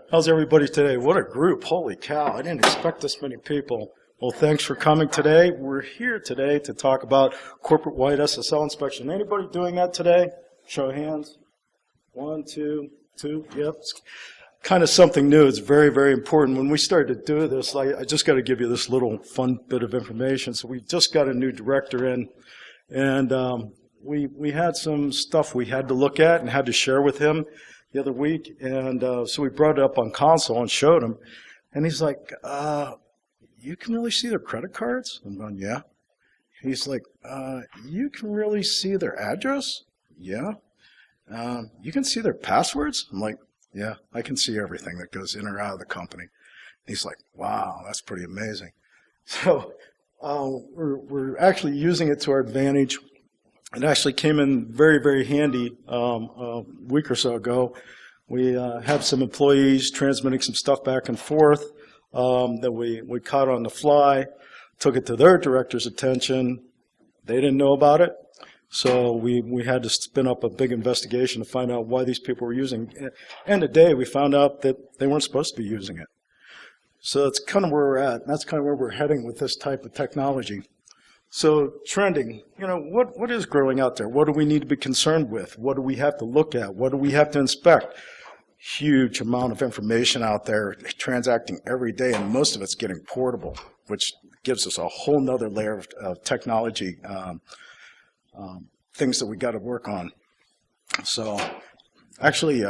How's everybody today? What a group. Holy cow. I didn't expect this many people. Well, thanks for coming today. We're here today to talk about corporate-wide SSL inspection. Anybody doing that today? Show of hands. 1, 2, 2. Yep. It's kind of something new. It's very, very important. When we started to do this, I just got to give you this little fun bit of information. So we just got a new director in, and we had some stuff we had to look at and had to share with him the other week, and so we brought it up on console and showed him, and he's like, you can really see their credit cards? I'm going, yeah. He's like, you can really see their address? Yeah. You can see their passwords? I'm like, yeah, I can see everything that goes in or out of the company. He's like, wow, that's pretty amazing. So we're actually using it to our advantage. It actually came in very, very handy a week or so ago. We have some employees transmitting some stuff back and forth that we caught on the fly, took it to their director's attention. They didn't know about it, so we had to spin up a big investigation to find out why these people were using it. And today we found out that they weren't supposed to be using it. So that's kind of where we're at. That's kind of where we're heading with this type of technology. So trending, what is growing out there? What do we need to be concerned with? What do we have to look at? What do we have to inspect? Huge amount of information out there transacting every day, and most of it's getting portable, which gives us a whole nother layer of technology, things that we got to work on. So actually,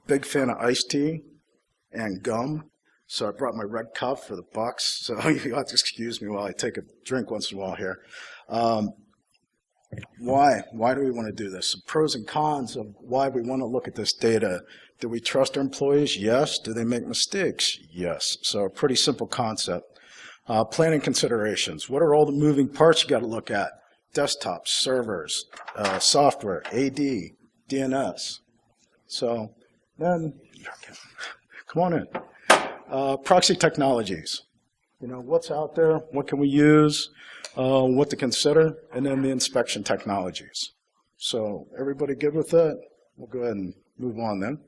big fan of iced tea and gum. So I brought my red cup for the Bucks. So you have to excuse me while I take a drink once in a while here. Why? Why do we want to do this? Some pros and cons of why we want to look at this data. Do we trust our employees? Yes. Do they make mistakes? Yes. So a pretty simple concept. Planning considerations. What are all the moving parts you got to look at? Desktops, servers, software, AD, DNS. So then, come on in. Proxy technologies, what's out there, what can we use, what to consider, and then the inspection technologies. So everybody good with that? We'll go ahead and move on then.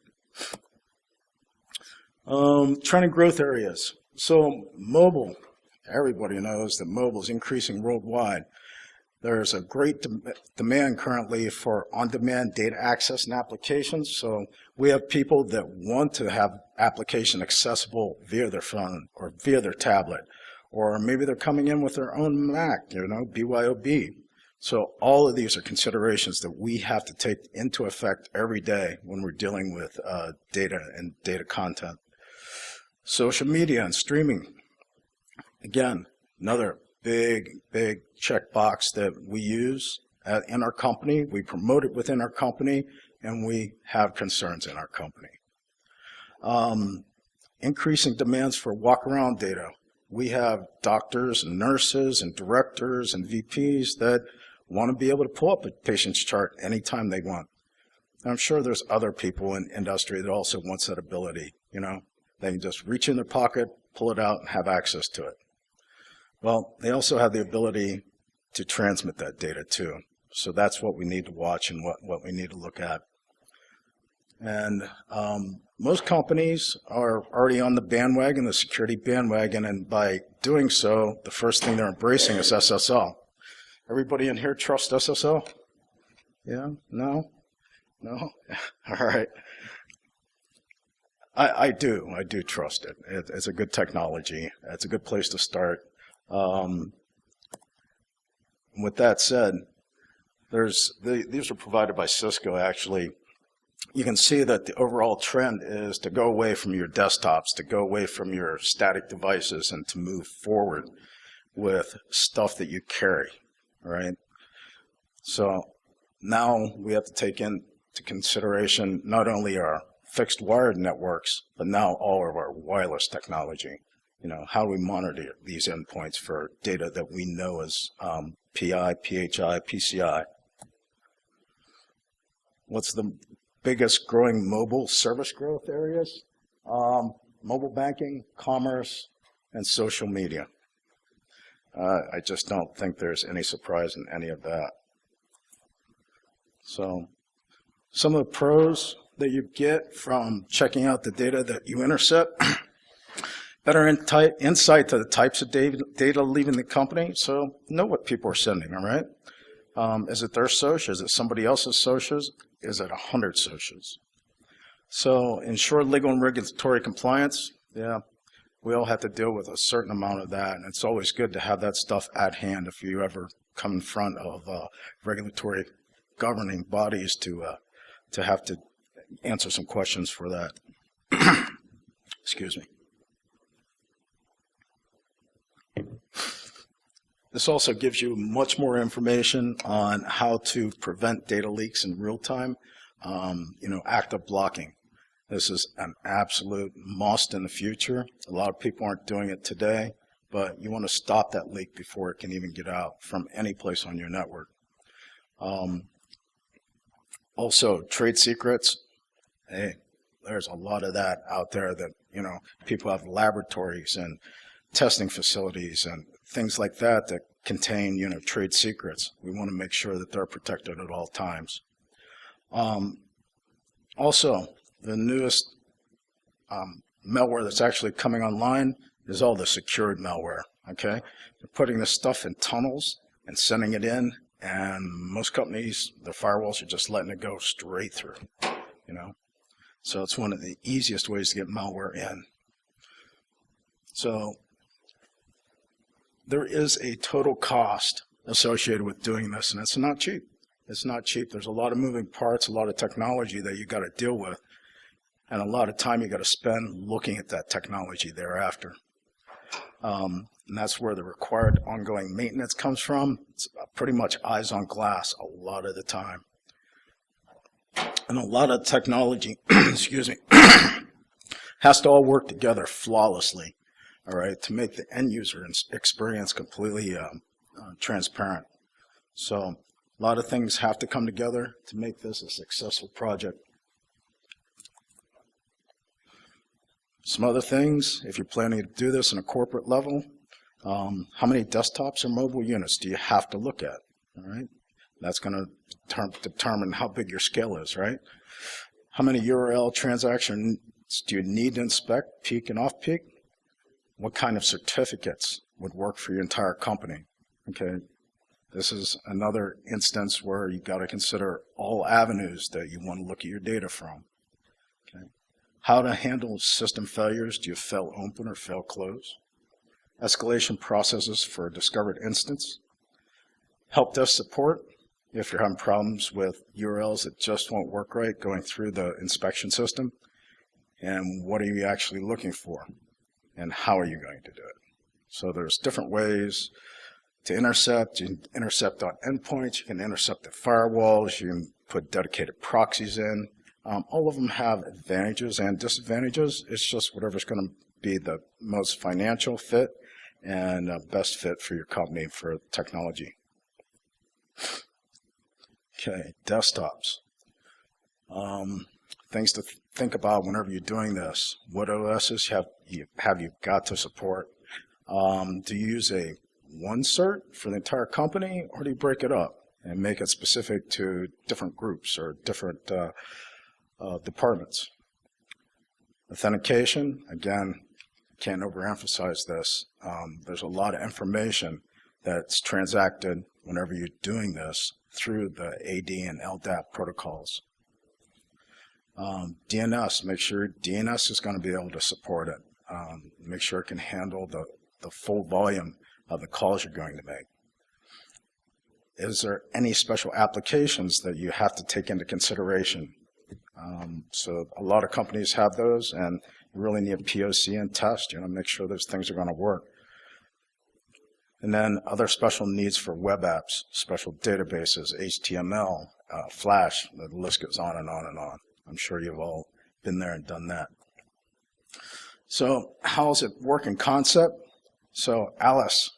Trending growth areas. So mobile, everybody knows that mobile is increasing worldwide. There's a great demand currently for on-demand data access and applications. So we have people that want to have application accessible via their phone or via their tablet, or maybe they're coming in with their own Mac, BYOB. So all of these are considerations that we have to take into effect every day when we're dealing with data and data content. Social media and streaming. Again, another big checkbox that we use in our company. We promote it within our company, and we have concerns in our company. Increasing demands for walk-around data. We have doctors and nurses and directors and VPs that want to be able to pull up a patient's chart anytime they want. And I'm sure there's other people in industry that also wants that ability. They can just reach in their pocket, pull it out, and have access to it. Well, they also have the ability to transmit that data too. So that's what we need to watch and what we need to look at. And most companies are already on the bandwagon, the security bandwagon, and by doing so, the first thing they're embracing is SSL. Everybody in here trust SSL? Yeah? No? No? All right. I do trust it. It's a good technology. It's a good place to start. With that said, these are provided by Cisco actually. You can see that the overall trend is to go away from your desktops, to go away from your static devices, and to move forward with stuff that you carry, right? So now we have to take into consideration not only our fixed wired networks, but now all of our wireless technology. How do we monitor these endpoints for data that we know as PI, PHI, PCI? What's the biggest growing mobile service growth areas? Mobile banking, commerce, and social media. I just don't think there's any surprise in any of that. So some of the pros, that you get from checking out the data that you intercept, better insight to the types of data leaving the company, so know what people are sending, all right? Is it their social? Is it somebody else's socials? Is it 100 socials? So ensure legal and regulatory compliance. Yeah, we all have to deal with a certain amount of that, and it's always good to have that stuff at hand if you ever come in front of regulatory governing bodies to have to answer some questions for that. Excuse me. This also gives you much more information on how to prevent data leaks in real time. Active blocking. This is an absolute must in the future. A lot of people aren't doing it today, but you want to stop that leak before it can even get out from any place on your network. Also, trade secrets. Hey, there's a lot of that out there that, people have laboratories and testing facilities and things like that that contain, trade secrets. We want to make sure that they're protected at all times. Also, the newest malware that's actually coming online is all the secured malware, okay? They're putting this stuff in tunnels and sending it in, and most companies, the firewalls are just letting it go straight through, So it's one of the easiest ways to get malware in. So there is a total cost associated with doing this, and it's not cheap. It's not cheap. There's a lot of moving parts, a lot of technology that you got to deal with, and a lot of time you got to spend looking at that technology thereafter. And that's where the required ongoing maintenance comes from. It's pretty much eyes on glass a lot of the time. And a lot of technology, excuse me, has to all work together flawlessly, all right, to make the end user experience completely transparent. So a lot of things have to come together to make this a successful project. Some other things, if you're planning to do this on a corporate level, how many desktops or mobile units do you have to look at, all right? That's going to determine how big your scale is, right? How many URL transactions do you need to inspect, peak and off-peak? What kind of certificates would work for your entire company, okay? This is another instance where you've got to consider all avenues that you want to look at your data from, okay? How to handle system failures. Do you fail open or fail close? Escalation processes for a discovered instance. Help desk support. If you're having problems with URLs that just won't work right going through the inspection system. And what are you actually looking for? And how are you going to do it? So there's different ways to intercept. You can intercept on endpoints. You can intercept at firewalls. You can put dedicated proxies in. All of them have advantages and disadvantages. It's just whatever's going to be the most financial fit and best fit for your company for technology. Okay, desktops. Things to think about whenever you're doing this. What OSs have you got to support? Do you use a one cert for the entire company, or do you break it up and make it specific to different groups or different departments? Authentication, again, can't overemphasize this. There's a lot of information that's transacted whenever you're doing this through the AD and LDAP protocols. DNS, make sure DNS is going to be able to support it. Make sure it can handle the full volume of the calls you're going to make. Is there any special applications that you have to take into consideration? So a lot of companies have those, and you really need a POC and test, make sure those things are going to work. And then other special needs for web apps, special databases, HTML, Flash, the list goes on and on and on. I'm sure you've all been there and done that. So how does it work in concept? So Alice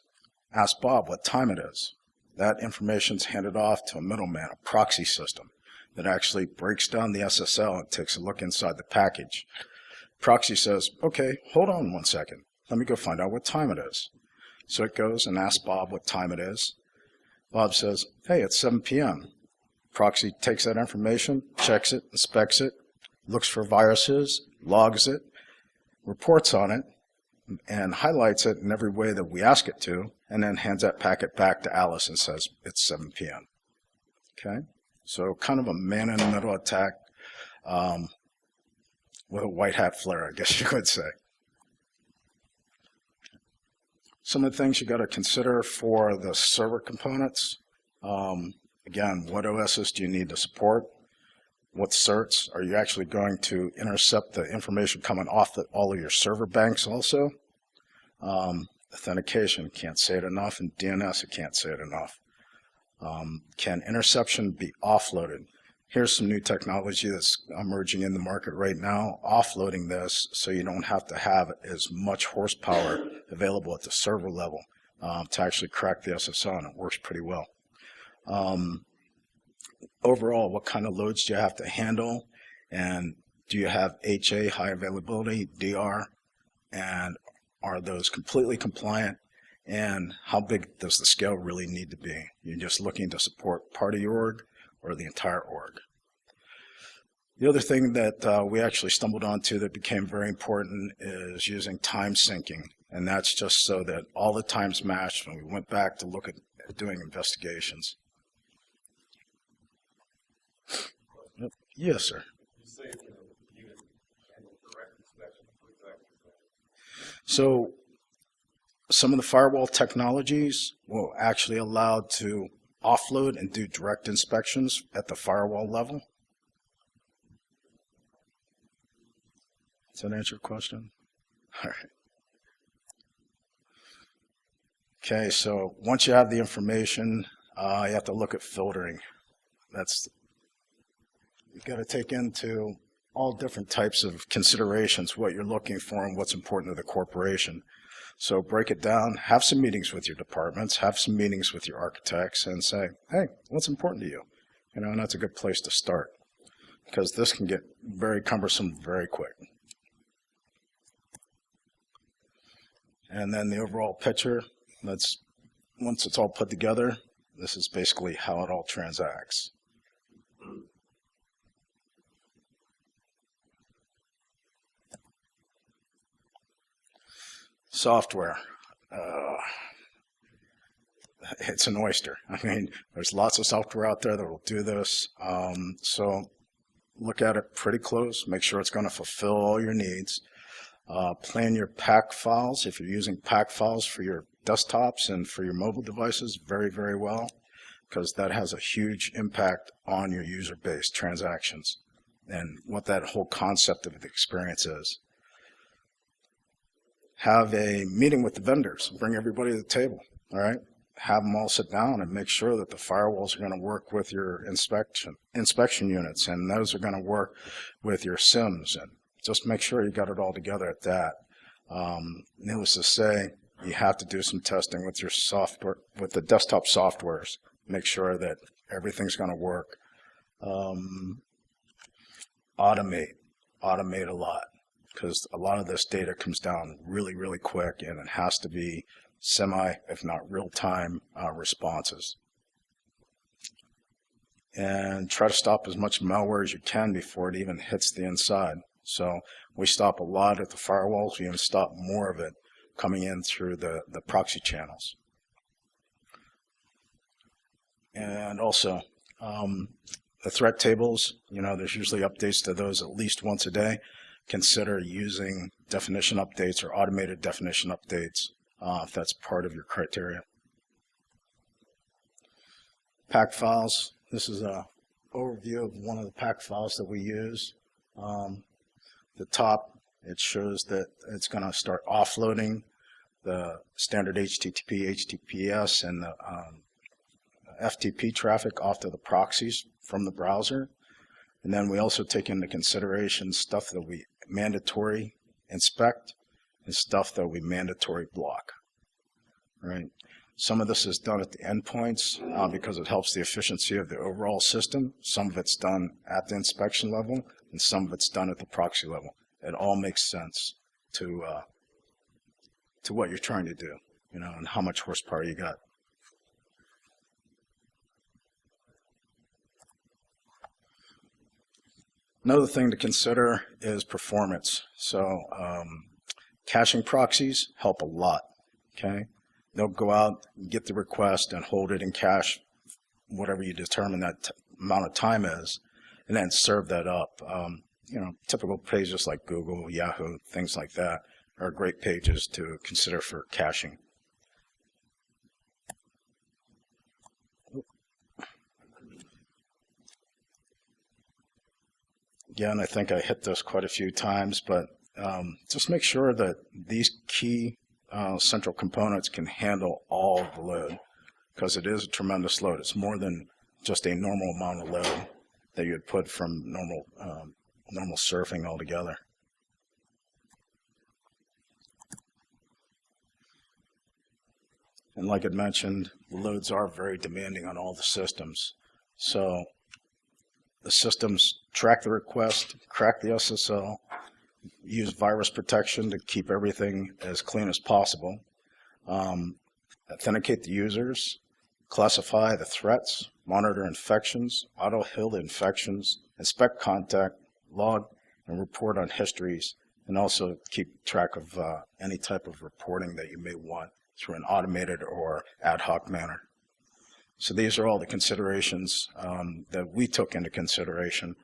asked Bob what time it is. That information's handed off to a middleman, a proxy system that actually breaks down the SSL and takes a look inside the package. Proxy says, okay, hold on 1 second. Let me go find out what time it is. So it goes and asks Bob what time it is. Bob says, hey, it's 7 p.m. Proxy takes that information, checks it, inspects it, looks for viruses, logs it, reports on it, and highlights it in every way that we ask it to, and then hands that packet back to Alice and says, it's 7 p.m. Okay? So kind of a man-in-the-middle attack with a white hat flare, I guess you could say. Some of the things you got to consider for the server components. Again, what OSs do you need to support? What certs? Are you actually going to intercept the information coming off all of your server banks also? Authentication, can't say it enough, and DNS, I can't say it enough. Can interception be offloaded? Here's some new technology that's emerging in the market right now, offloading this so you don't have to have as much horsepower available at the server level to actually crack the SSL, and it works pretty well. Overall, what kind of loads do you have to handle, and do you have HA, high availability, DR, and are those completely compliant, and how big does the scale really need to be? You're just looking to support part of your org or the entire org. The other thing that we actually stumbled onto that became very important is using time syncing, and that's just so that all the times matched when we went back to look at doing investigations. Yes, sir. So some of the firewall technologies will actually allow to offload and do direct inspections at the firewall level. Does that answer your question? All right. Okay, so once you have the information, you have to look at filtering. You've got to take into all different types of considerations, what you're looking for and what's important to the corporation. So break it down, have some meetings with your departments, have some meetings with your architects, and say, hey, what's important to you? And that's a good place to start, because this can get very cumbersome very quick. And then the overall picture, once it's all put together, this is basically how it all transacts. Software. It's an oyster. I mean, there's lots of software out there that will do this. So look at it pretty close. Make sure it's going to fulfill all your needs. Plan your pack files. If you're using pack files for your desktops and for your mobile devices, very, very well, because that has a huge impact on your user base transactions and what that whole concept of the experience is. Have a meeting with the vendors. Bring everybody to the table, all right? Have them all sit down and make sure that the firewalls are going to work with your inspection units, and those are going to work with your SIMs, and just make sure you got it all together at that. Needless to say, you have to do some testing with your software, with the desktop softwares. Make sure that everything's going to work. Automate a lot, because a lot of this data comes down really, really quick, and it has to be semi, if not real-time responses. And try to stop as much malware as you can before it even hits the inside. So we stop a lot at the firewalls. We even stop more of it coming in through the proxy channels. And also, the threat tables, there's usually updates to those at least once a day. Consider using definition updates or automated definition updates if that's part of your criteria. Pack files. This is an overview of one of the pack files that we use. The top, it shows that it's going to start offloading the standard HTTP, HTTPS, and the FTP traffic off to the proxies from the browser. And then we also take into consideration stuff that we mandatory inspect and stuff that we mandatory block. Right? Some of this is done at the endpoints because it helps the efficiency of the overall system. Some of it's done at the inspection level, and some of it's done at the proxy level. It all makes sense to what you're trying to do, and how much horsepower you got. Another thing to consider is performance. So caching proxies help a lot, okay? They'll go out, get the request, and hold it in cache, whatever you determine that amount of time is, and then serve that up. Typical pages like Google, Yahoo, things like that are great pages to consider for caching. Again, I think I hit this quite a few times, but just make sure that these key central components can handle all of the load, because it is a tremendous load. It's more than just a normal amount of load that you would put from normal surfing altogether. And like I mentioned, the loads are very demanding on all the systems. So the systems track the request, crack the SSL, use virus protection to keep everything as clean as possible, authenticate the users, classify the threats, monitor infections, auto-heal infections, inspect contact, log and report on histories, and also keep track of any type of reporting that you may want through an automated or ad hoc manner. So these are all the considerations that we took into consideration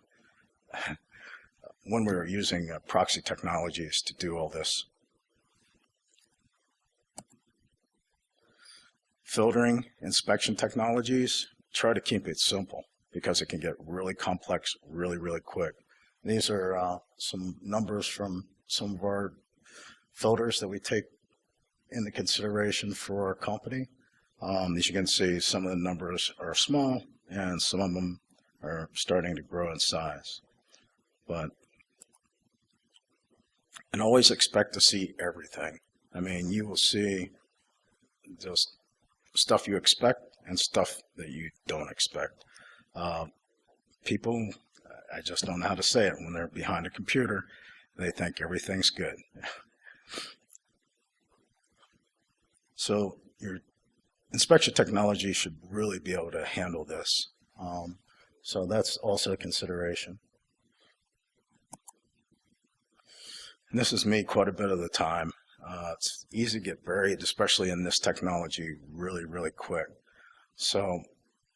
when we were using proxy technologies to do all this. Filtering, inspection technologies, try to keep it simple because it can get really complex really, really quick. These are some numbers from some of our filters that we take into consideration for our company. As you can see, some of the numbers are small and some of them are starting to grow in size. And always expect to see everything. I mean, you will see just stuff you expect and stuff that you don't expect. People, I just don't know how to say it, when they're behind a computer, they think everything's good. So your inspection technology should really be able to handle this. So that's also a consideration. And this is me quite a bit of the time. It's easy to get buried, especially in this technology, really, really quick. So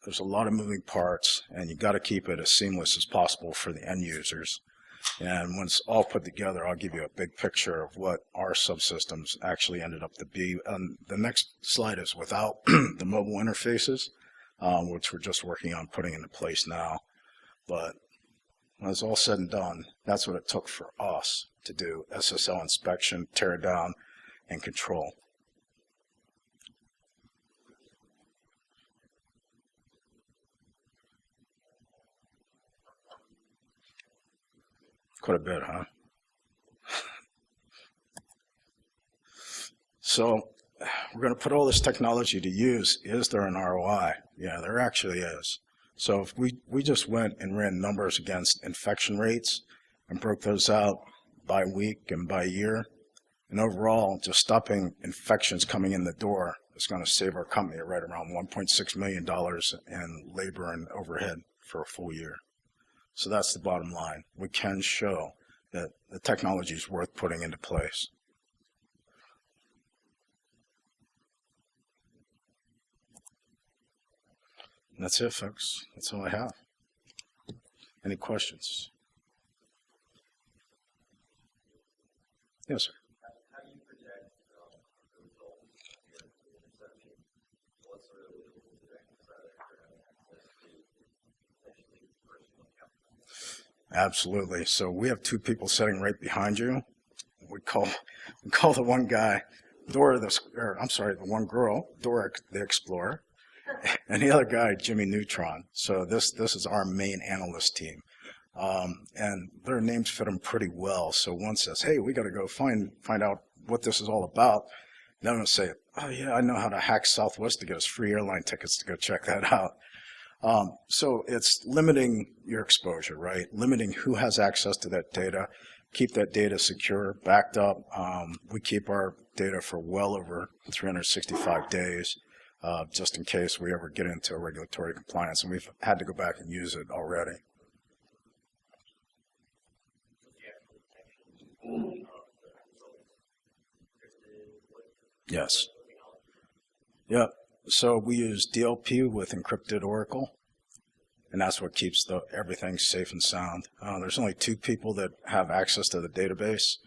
there's a lot of moving parts, and you got to keep it as seamless as possible for the end users. And when it's all put together, I'll give you a big picture of what our subsystems actually ended up to be. The next slide is without the mobile interfaces, which we're just working on putting into place now. But when it's all said and done, that's what it took for us to do SSL inspection, tear down, and control. Quite a bit, huh? So we're going to put all this technology to use. Is there an ROI? Yeah, there actually is. So if we just went and ran numbers against infection rates and broke those out by week and by year, and overall just stopping infections coming in the door is going to save our company right around $1.6 million in labor and overhead for a full year. So that's the bottom line. We can show that the technology is worth putting into place. And that's it, folks. That's all I have. Any questions? Yes, sir. How do you project the results of your interception? What sort of projections are there for having access to potentially personal accounts? Absolutely. So we have two people sitting right behind you. We call the one guy Dora the one girl, Dora the Explorer, and the other guy, Jimmy Neutron. So this is our main analyst team. And their names fit them pretty well. So one says, hey, we got to go find out what this is all about. And I'm going to say, oh, yeah, I know how to hack Southwest to get us free airline tickets to go check that out. So it's limiting your exposure, right? Limiting who has access to that data. Keep that data secure, backed up. We keep our data for well over 365 days, just in case we ever get into a regulatory compliance. And we've had to go back and use it already. Yes. Yep. So we use DLP with encrypted Oracle, and that's what keeps everything safe and sound. There's only 2 people that have access to the database,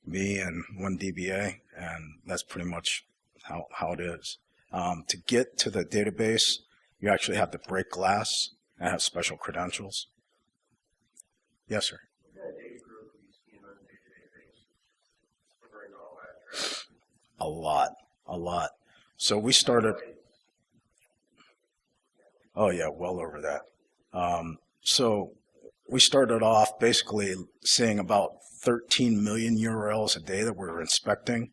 me and one DBA, and that's pretty much how it is. To get to the database, you actually have to break glass and have special credentials. Yes, sir. A lot. So we started, oh yeah, well over that. So we started off basically seeing about 13 million URLs a day that we were inspecting.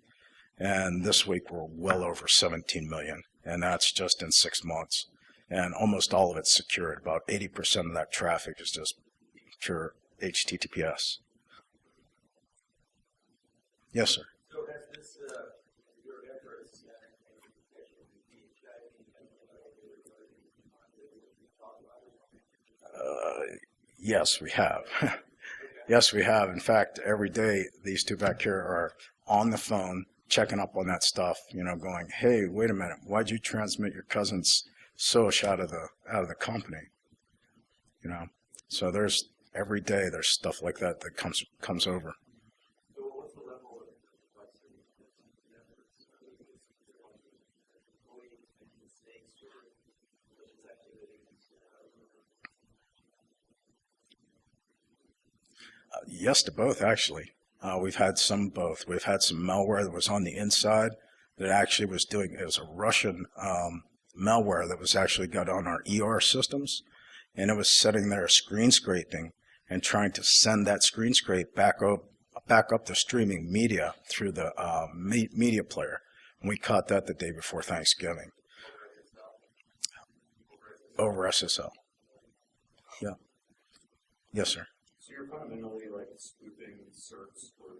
And this week we're well over 17 million. And that's just in 6 months. And almost all of it's secured. About 80% of that traffic is just pure HTTPS. Yes, sir. So has this, your efforts, Yes, we have. Yes, we have. In fact, every day these 2 back here are on the phone checking up on that stuff, going, hey, wait a minute, why'd you transmit your cousin's SOSH out of the company? So every day there's stuff like that comes over. So what's the level of complexity of efforts? Avoiding mistakes or malicious activities? Yes to both, actually. We've had some both. We've had some malware that was on the inside that actually was it was a Russian malware that was actually got on our ER systems, and it was sitting there screen scraping and trying to send that screen scrape back up the streaming media through the media player. And we caught that the day before Thanksgiving. Over SSL. Yeah. Yes, sir. So you're fundamentally like spoofing certs for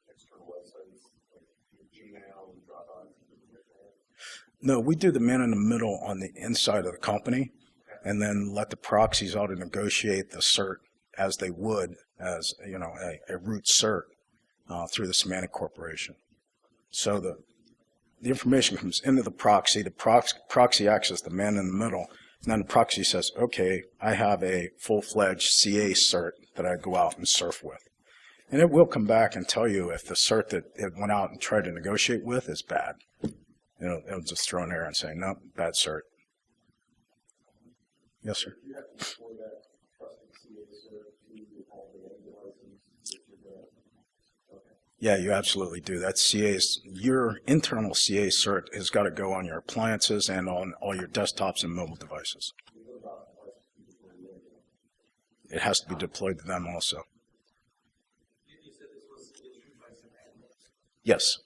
external websites, like Gmail and Dropbox. No, we do the man in the middle on the inside of the company, and then let the proxies out and negotiate the cert as they would as a root cert through the semantic corporation. So the information comes into the proxy. The proxy acts as the man in the middle. And then the proxy says, okay, I have a full-fledged CA cert that I go out and surf with. And it will come back and tell you if the cert that it went out and tried to negotiate with is bad. It'll just throw an error and say, no, bad cert. Yes, sir. You have to deploy that trusted CA cert to all the end devices that you're doing. Okay. Yeah, you absolutely do. That's your internal CA cert has got to go on your appliances and on all your desktops and mobile devices. It has to be deployed to them also. You said this was issued by semantics. Yes.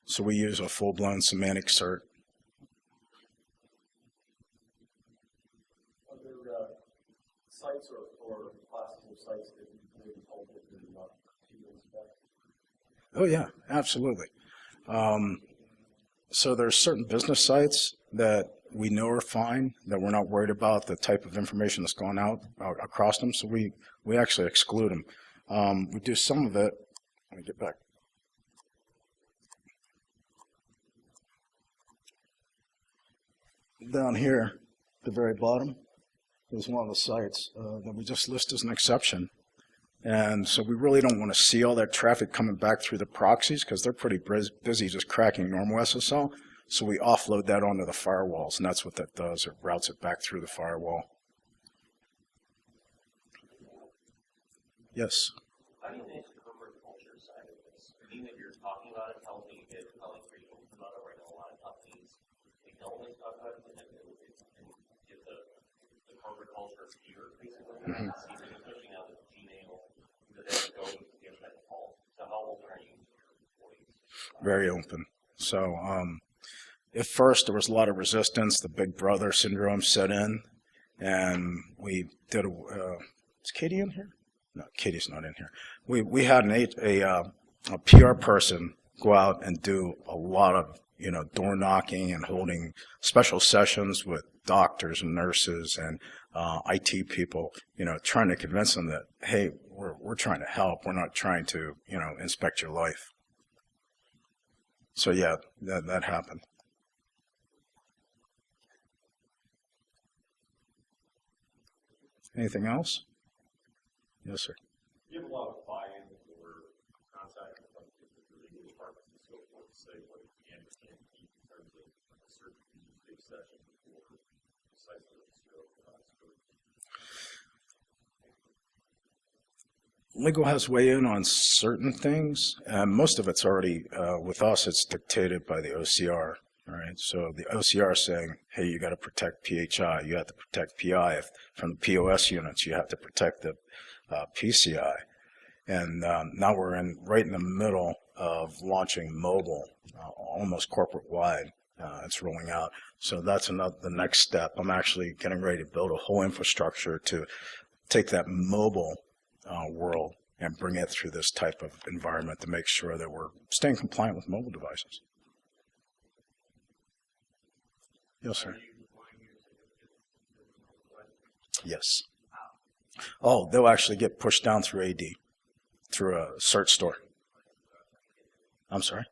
So we use a full-blown semantic cert. Are there sites or classes of sites that you maybe told that you're not to inspect? Oh yeah, absolutely. So there's certain business sites that we know are fine, that we're not worried about the type of information that's gone out across them, so we actually exclude them. We do some of it. Let me get back. Down here, at the very bottom, is one of the sites that we just list as an exception. And so we really don't want to see all that traffic coming back through the proxies because they're pretty busy just cracking normal SSL. So we offload that onto the firewalls, and that's what that does. It routes it back through the firewall. Yes? How do you manage the corporate culture side of this? Being that you're talking about it, healthy, you get probably pretty open about it right now. A lot of companies, they don't always talk about it, but then they get the corporate culture here, basically. Especially now with Gmail, that they go to the internet default. So how open are you to your employees? Very open. So at first there was a lot of resistance. The big brother syndrome set in, and we did is Katie in here? No, Katie's not in here. We had a PR person go out and do a lot of door knocking and holding special sessions with doctors and nurses and IT people, trying to convince them that, hey, we're trying to help. We're not trying to inspect your life. So yeah, that happened. Anything else? Yes, sir. You have a lot of buy-in or contact with like the legal departments and so forth to say what you can and can't keep in terms of like a certain big session before precisely what the scope of Legal has weighed in on certain things, and most of it's already, with us, it's dictated by the OCR. All right, so the OCR is saying, hey, you got to protect PHI, you have to protect PI. From the POS units, you have to protect the PCI. And now we're right in the middle of launching mobile, almost corporate-wide. It's rolling out. So that's the next step. I'm actually getting ready to build a whole infrastructure to take that mobile world and bring it through this type of environment to make sure that we're staying compliant with mobile devices. Yes, sir. Yes. Oh, they'll actually get pushed down through AD, through a cert store. I'm sorry?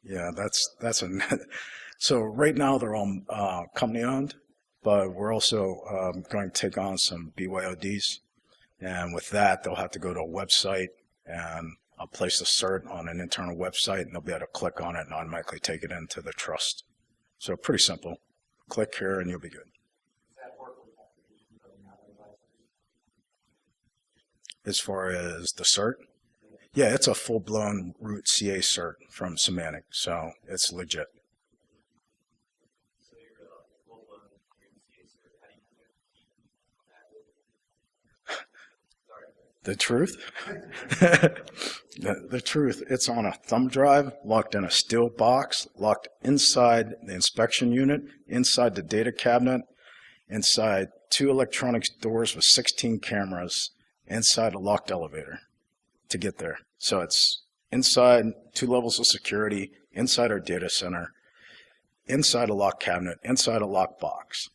Yeah, that's a so right now they're all company owned, but we're also going to take on some BYODs, and with that they'll have to go to a website, and I'll place the cert on an internal website, and they'll be able to click on it and automatically take it into the trust. So pretty simple. Click here and you'll be good. As far as the cert? Yeah, it's a full-blown root CA cert from Semantic, so it's legit. The truth? The truth, it's on a thumb drive, locked in a steel box, locked inside the inspection unit, inside the data cabinet, inside 2 electronics doors with 16 cameras, inside a locked elevator to get there. So it's inside 2 levels of security, inside our data center, inside a locked cabinet, inside a locked box.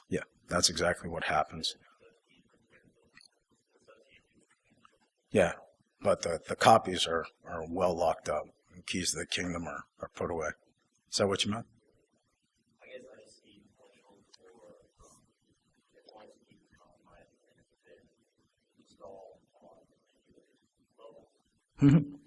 Yeah, that's exactly what happens. Yeah, but the copies are well locked up. The keys to the kingdom are put away. Is that what you meant? I guess I see potential for if one to keep compromised and it's been installed on level. Mm-hmm.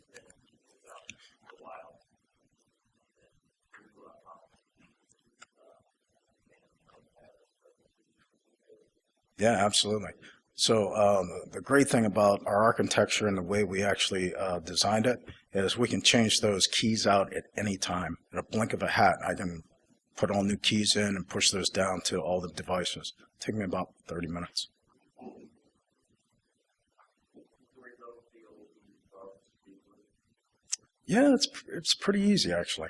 Yeah, absolutely. So the great thing about our architecture and the way we actually designed it is we can change those keys out at any time. In a blink of a hat, I can put all new keys in and push those down to all the devices. Take me about 30 minutes. Yeah, it's pretty easy actually.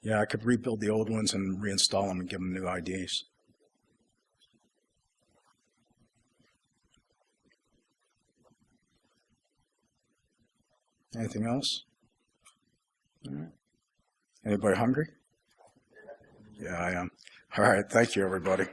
Yeah, I could rebuild the old ones and reinstall them and give them new IDs. Anything else? All right. Anybody hungry? Yeah, I am. All right. Thank you, everybody.